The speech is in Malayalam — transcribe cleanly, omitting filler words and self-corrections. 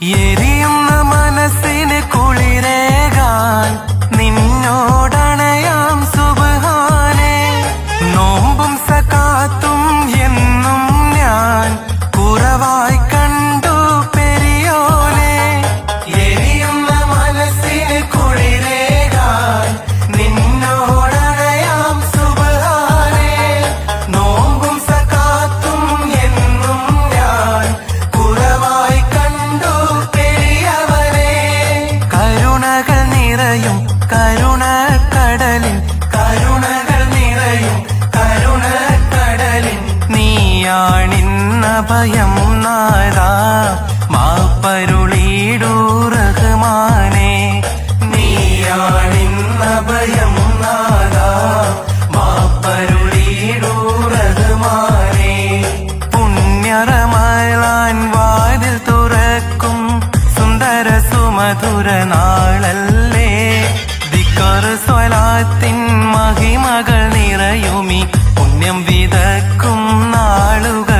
എരിയുന്ന മനസ്സിന് കുളിരേകാൻ നിന്നോടണയാം സുബ്ഹാനേ. നോമ്പും സകാത്തും എന്നും ഞാൻ കുറവായി കണ്ടു പെരിയോനെ. എരിയുന്ന മനസ്സിന് കുളിരേകാൻ നിന്നോടണയാം സുബ്ഹാനേ. നോമ്പും സകാത്തും എന്നും ഞാൻ കുറവായി കണ്ടു പെരിയവനെ. കരുണകൾ നിറയും കരുണക്കടലിൻ കരുണകൾ നിറയും കരുണക്കടലിൻ നീയാണിന്ന ഭയം നാദാ മാപ്പരുളീടൂ റഹ്മാനേ. നീയാണിന്ന ഭയം നാദാ മാപ്പരുളീടൂ റഹ്മാനേ. പുണ്യറമളാൻ വാതിൽ തുറക്കും സുന്ദര സുമധുര നാളല്ലേ. ദിക്ർ സ്വലാത്തിൻ മഹിമകൾ നിറയുമി പുണ്യം വിതക്കും നാളുകൾ